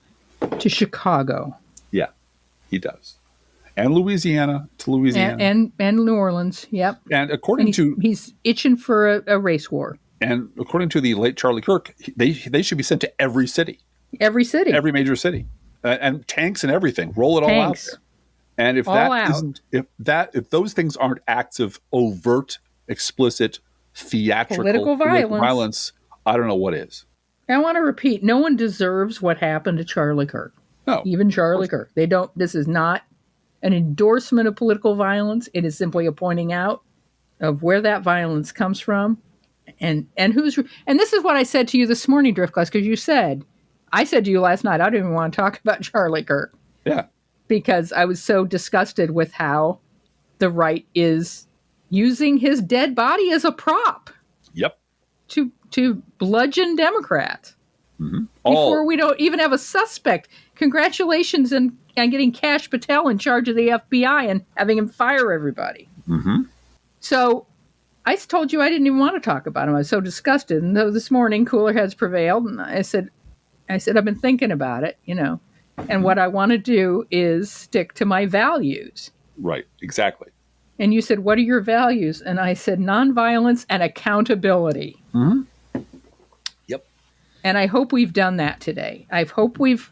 to Chicago. Yeah, he does. And Louisiana. And New Orleans, yep. And he's itching for a race war. And according to the late Charlie Kirk, they should be sent to every city. Every city. Every major city. And tanks and everything. Roll it all out there. And if those things aren't acts of overt, explicit, theatrical political violence, I don't know what is. I want to repeat, no one deserves what happened to Charlie Kirk. No. Even Charlie Kirk. This is not an endorsement of political violence. It is simply a pointing out of where that violence comes from and this is what I said to you this morning, Driftglass, because I said to you last night, I didn't even want to talk about Charlie Kirk. Yeah. Because I was so disgusted with how the right is using his dead body as a prop. Yep. To bludgeon Democrats. Mm-hmm. Before we don't even have a suspect. Congratulations on getting Kash Patel in charge of the FBI and having him fire everybody. Mm-hmm. So I told you I didn't even want to talk about him. I was so disgusted. And this morning, cooler heads prevailed. And I said, I've been thinking about it, And what I want to do is stick to my values. Right, exactly. And you said, what are your values? And I said, nonviolence and accountability. Mm-hmm. Yep. And I hope we've done that today. I hope we've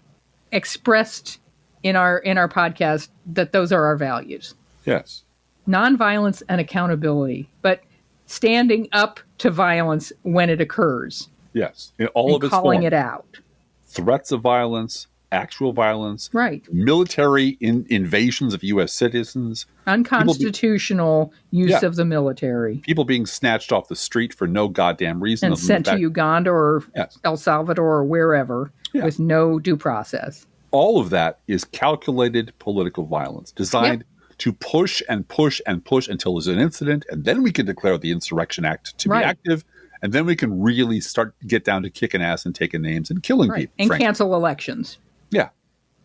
expressed in our podcast that those are our values. Yes. Nonviolence and accountability, but standing up to violence when it occurs. Yes. In all of its calling forms. It out. Threats of violence, actual violence, right? Military invasions of U.S. citizens, unconstitutional use of the military, people being snatched off the street for no goddamn reason and sent to Uganda or El Salvador or wherever with no due process. All of that is calculated political violence designed to push and push and push until there's an incident, and then we can declare the Insurrection Act to be active. And then we can really get down to kicking ass and taking names and killing people. And cancel elections. Yeah.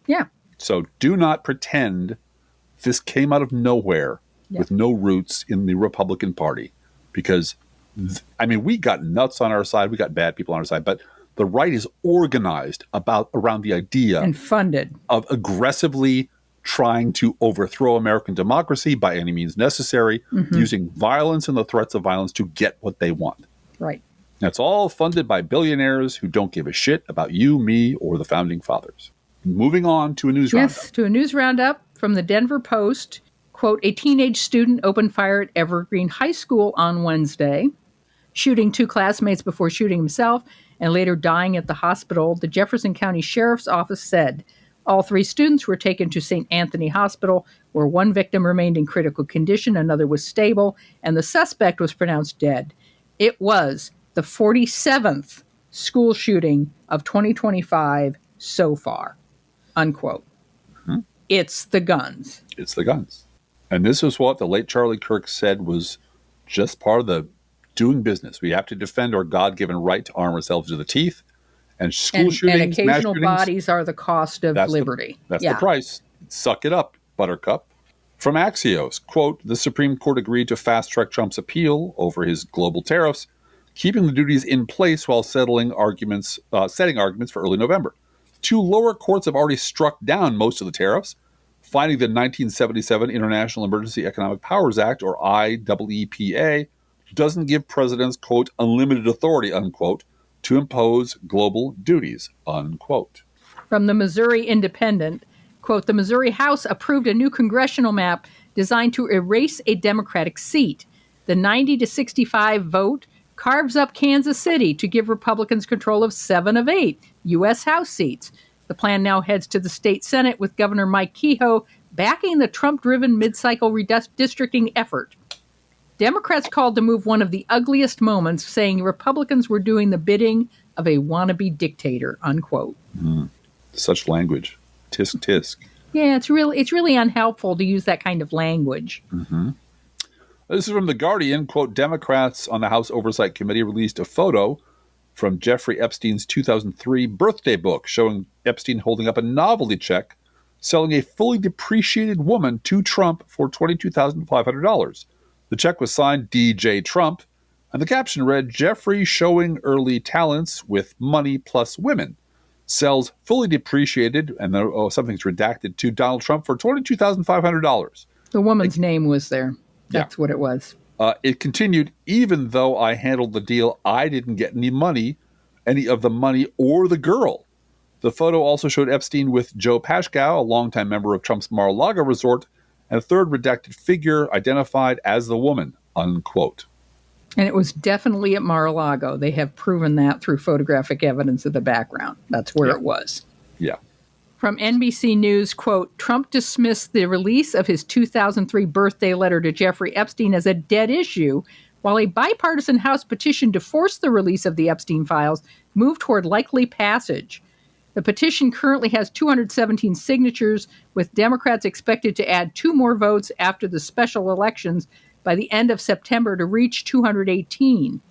Yeah. So do not pretend this came out of nowhere with no roots in the Republican Party. Because, we got nuts on our side. We got bad people on our side. But the right is organized around the idea. And funded. Of aggressively trying to overthrow American democracy by any means necessary, using violence and the threats of violence to get what they want. Right. That's all funded by billionaires who don't give a shit about you, me, or the founding fathers. Moving on to a news roundup. Yes, to a news roundup from the Denver Post. Quote, a teenage student opened fire at Evergreen High School on Wednesday, shooting 2 classmates before shooting himself and later dying at the hospital. The Jefferson County Sheriff's Office said all 3 students were taken to St. Anthony Hospital, where 1 victim remained in critical condition, another was stable, and the suspect was pronounced dead. It was the 47th school shooting of 2025 so far, unquote. It's the guns. It's the guns. And this is what the late Charlie Kirk said was just part of the doing business. We have to defend our God-given right to arm ourselves to the teeth. And school shootings, and occasional mass shootings, bodies are the cost of liberty. That's the price. Suck it up, Buttercup. From Axios, quote, the Supreme Court agreed to fast-track Trump's appeal over his global tariffs, keeping the duties in place while setting arguments for early November. 2 lower courts have already struck down most of the tariffs, finding the 1977 International Emergency Economic Powers Act, or IEEPA, doesn't give presidents, quote, unlimited authority, unquote, to impose global duties, unquote. From the Missouri Independent, quote, the Missouri House approved a new congressional map designed to erase a Democratic seat. The 90-65 vote carves up Kansas City to give Republicans control of 7 of 8 U.S. House seats. The plan now heads to the state Senate with Governor Mike Kehoe backing the Trump-driven mid-cycle redistricting effort. Democrats called the move one of the ugliest moments, saying Republicans were doing the bidding of a wannabe dictator, unquote. Such language. Tisk, tisk. Yeah, it's really unhelpful to use that kind of language. This is from The Guardian. Quote, Democrats on the House Oversight Committee released a photo from Jeffrey Epstein's 2003 birthday book showing Epstein holding up a novelty check selling a fully depreciated woman to Trump for $22,500. The check was signed DJ Trump, and the caption read, Jeffrey showing early talents with money plus women. Sells fully depreciated, and something's redacted, to Donald Trump for $22,500. The woman's name was there. That's what it was. It continued, even though I handled the deal, I didn't get any of the money or the girl. The photo also showed Epstein with Joe Pashkow, a longtime member of Trump's Mar-a-Lago resort, and a third redacted figure identified as the woman, unquote. And it was definitely at Mar-a-Lago. They have proven that through photographic evidence of the background. That's where it was. Yeah. From NBC News, quote, Trump dismissed the release of his 2003 birthday letter to Jeffrey Epstein as a dead issue, while a bipartisan House petition to force the release of the Epstein files moved toward likely passage. The petition currently has 217 signatures, with Democrats expected to add 2 more votes after the special elections by the end of September to reach 218.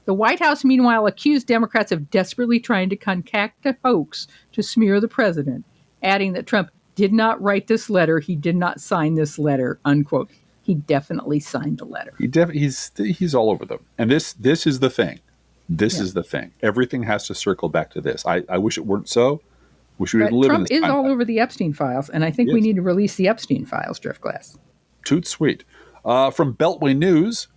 The White House, meanwhile, accused Democrats of desperately trying to concoct a hoax to smear the president, adding that Trump did not write this letter, he did not sign this letter, unquote. He definitely signed the letter. He's all over them. And this is the thing. This is the thing. Everything has to circle back to this. I wish it weren't so. Wish we didn't live in this Trump is time. all over the Epstein files, and I think we need to release the Epstein files, Driftglass. Toot sweet. From Beltway News,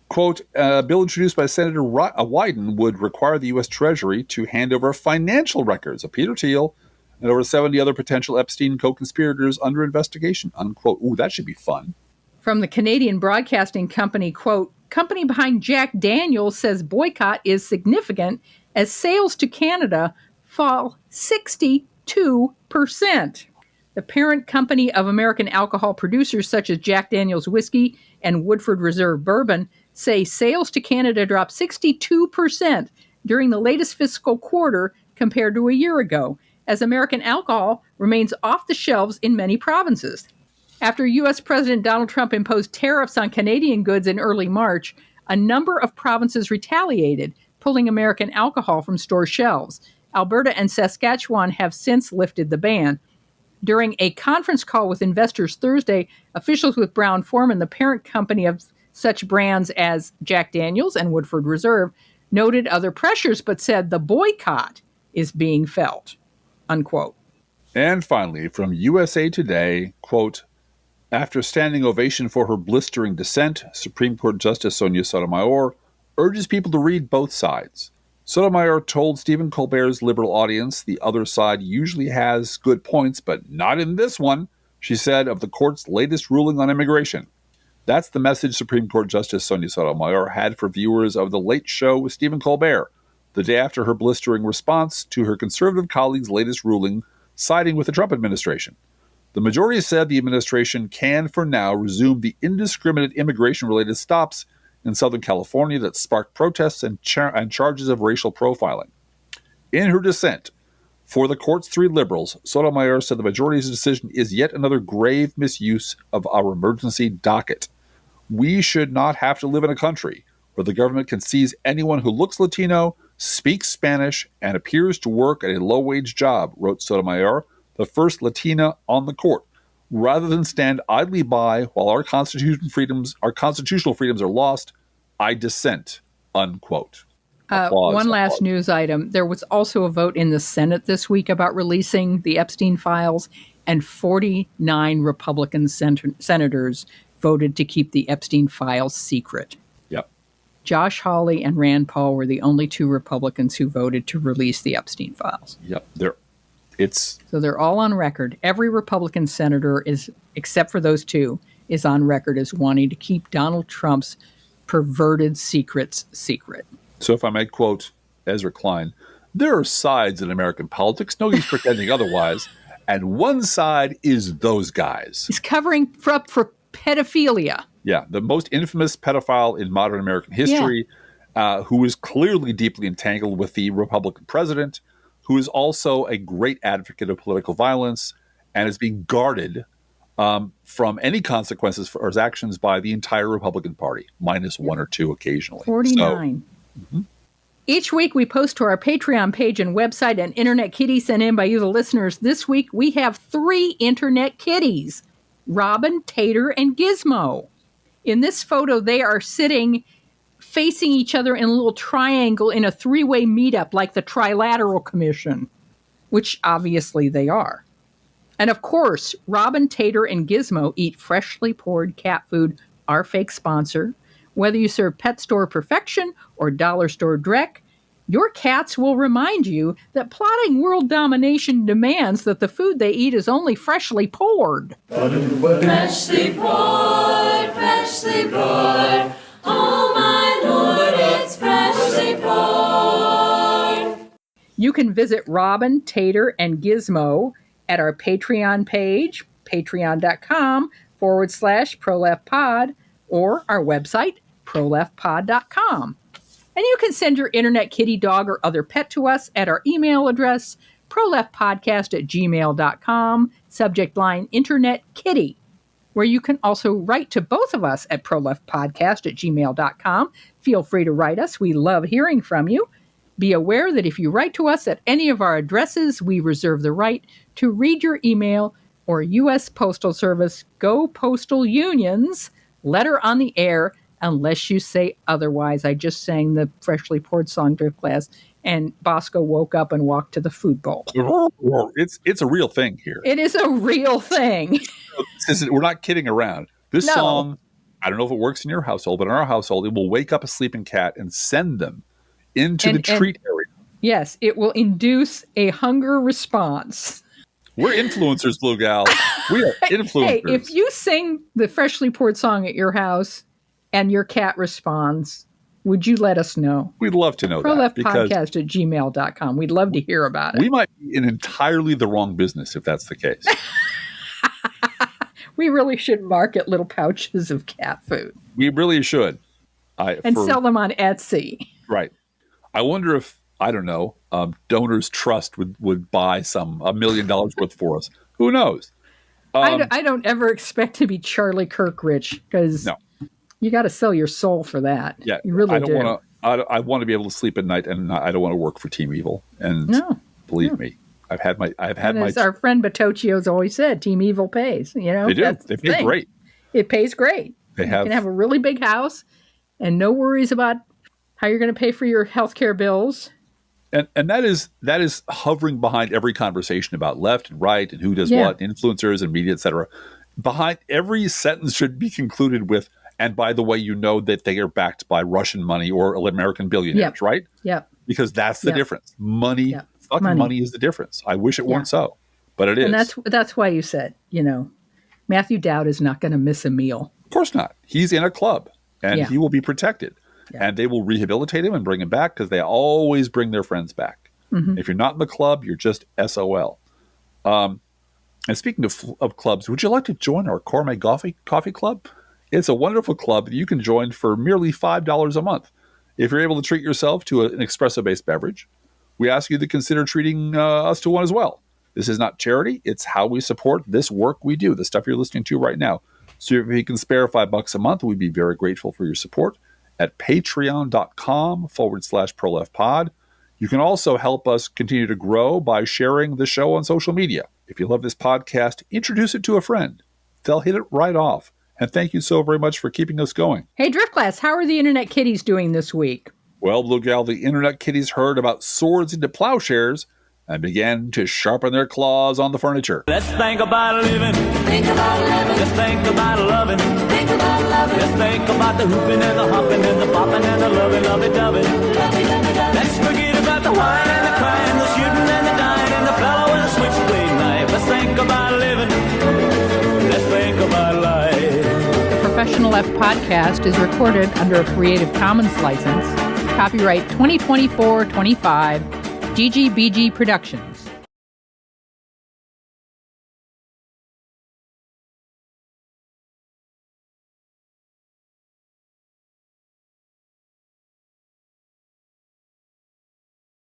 quote, a bill introduced by Senator Wyden would require the U.S. Treasury to hand over financial records of Peter Thiel and over 70 other potential Epstein co-conspirators under investigation, unquote. Ooh, that should be fun. From the Canadian Broadcasting Company, quote, company behind Jack Daniels says boycott is significant as sales to Canada fall 62%. The parent company of American alcohol producers such as Jack Daniels Whiskey and Woodford Reserve Bourbon say sales to Canada dropped 62% during the latest fiscal quarter compared to a year ago, as American alcohol remains off the shelves in many provinces. After U.S. President Donald Trump imposed tariffs on Canadian goods in early March, a number of provinces retaliated, pulling American alcohol from store shelves. Alberta and Saskatchewan have since lifted the ban. During a conference call with investors Thursday, officials with Brown-Forman, the parent company of such brands as Jack Daniels and Woodford Reserve, noted other pressures but said the boycott is being felt, unquote. And finally, from USA Today, quote, after standing ovation for her blistering dissent, Supreme Court Justice Sonia Sotomayor urges people to read both sides. Sotomayor told Stephen Colbert's liberal audience the other side usually has good points, but not in this one, she said, of the court's latest ruling on immigration. That's the message Supreme Court Justice Sonia Sotomayor had for viewers of The Late Show with Stephen Colbert, the day after her blistering response to her conservative colleague's latest ruling siding with the Trump administration. The majority said the administration can, for now, resume the indiscriminate immigration-related stops in Southern California that sparked protests and charges of racial profiling. In her dissent, for the court's three liberals, Sotomayor said the majority's decision is yet another grave misuse of our emergency docket. We should not have to live in a country where the government can seize anyone who looks Latino, speaks Spanish, and appears to work at a low-wage job, wrote Sotomayor, the first Latina on the court, rather than stand idly by while our constitutional freedoms are lost. I dissent, unquote. Applause, One last applause. news item. There was also a vote in the Senate this week about releasing the Epstein files, and 49 Republican senators voted to keep the Epstein files secret. Yep. Josh Hawley and Rand Paul were the only two Republicans who voted to release the Epstein files. Yep. So they're all on record. Every Republican senator is, except for those two, is on record as wanting to keep Donald Trump's perverted secrets secret. So if I may quote Ezra Klein, there are sides in American politics, no use pretending otherwise, and one side is those guys. He's covering up for pedophilia. Yeah, the most infamous pedophile in modern American history, who is clearly deeply entangled with the Republican president, who is also a great advocate of political violence and is being guarded from any consequences for his actions by the entire Republican Party, minus one or two occasionally. 49. So, Each week we post to our Patreon page and website an internet kitty sent in by you, the listeners. This week we have 3 internet kitties, Robin, Tater, and Gizmo. In this photo, they are sitting facing each other in a little triangle in a 3-way meetup like the Trilateral Commission, which obviously they are. And of course, Robin, Tater, and Gizmo eat freshly poured cat food, our fake sponsor. Whether you serve Pet Store Perfection or Dollar Store Dreck, your cats will remind you that plotting world domination demands that the food they eat is only freshly poured. Freshly poured, oh my Lord, it's freshly poured. You can visit Robin, Tater, and Gizmo at our Patreon page, patreon.com/ProLeftPod, or our website, ProLeftPod.com. And you can send your internet kitty, dog, or other pet to us at our email address, proleftpodcast@gmail.com, subject line Internet Kitty, where you can also write to both of us at proleftpodcast@gmail.com. Feel free to write us. We love hearing from you. Be aware that if you write to us at any of our addresses, we reserve the right to read your email or U.S. Postal Service, Go Postal Unions, letter on the air, unless you say otherwise. I just sang the freshly poured song to class, and Bosco woke up and walked to the food bowl. it's a real thing here. It is a real thing. We're not kidding around. This No. song, I don't know if it works in your household, but in our household, it will wake up a sleeping cat and send them into the treat area. Yes, it will induce a hunger response. We're influencers, Blue Gal. We are influencers. Hey, if you sing the freshly poured song at your house and your cat responds, would you let us know? We'd love to know that. Because ProLeftPodcast@gmail.com. We'd love to hear about it. we might be in entirely the wrong business if that's the case. We really should market little pouches of cat food We really should. sell them on Etsy. Right. I wonder if, I don't know, Donors Trust would buy $1 million worth for us. Who knows? I don't ever expect to be Charlie Kirk rich, because you got to sell your soul for that. Yeah, you really do. I want to be able to sleep at night, and I don't want to work for Team Evil. And believe me, I've had my. As our friend Batoccio's always said, Team Evil pays. You know, they do. That's They the pay thing. great. It pays great. You can have a really big house and no worries about how you're going to pay for your healthcare bills. And that is hovering behind every conversation about left and right and who does what, influencers and media, etc. Behind every sentence should be concluded with, and by the way, you know that they are backed by Russian money or American billionaires, right? Yep. Because that's the difference. Money is the difference. I wish it weren't so, but it is. And that's why you said, Matthew Dowd is not going to miss a meal. Of course not. He's in a club, and he will be protected. Yeah. And they will rehabilitate him and bring him back because they always bring their friends back. Mm-hmm. If you're not in the club, you're just SOL. And speaking of clubs, would you like to join our Gourmet Coffee Club? It's a wonderful club that you can join for merely $5 a month. If you're able to treat yourself to an espresso-based beverage, we ask you to consider treating us to one as well. This is not charity. It's how we support this work we do, the stuff you're listening to right now. So if you can spare $5 a month, we'd be very grateful for your support at patreon.com/ProLeftPod. You can also help us continue to grow by sharing the show on social media. If you love this podcast, introduce it to a friend. They'll hit it right off. And thank you so very much for keeping us going. Hey, Drift Class, how are the Internet Kitties doing this week? Well, Blue Gal, the Internet Kitties heard about swords into plowshares and began to sharpen their claws on the furniture. Let's think about living. Think about living. Let's think about loving. Think about loving. Let's think about the hooping and the hopping and the popping and the lovey-dovey. Lovey-dovey-dovey. Let's forget about the whine and the crying, the shooting and the dying, and the fellow with a switchblade knife. Let's think about living. Let's think about life. The Professional Left podcast is recorded under a Creative Commons license. Copyright 2024-25, GGBG Productions.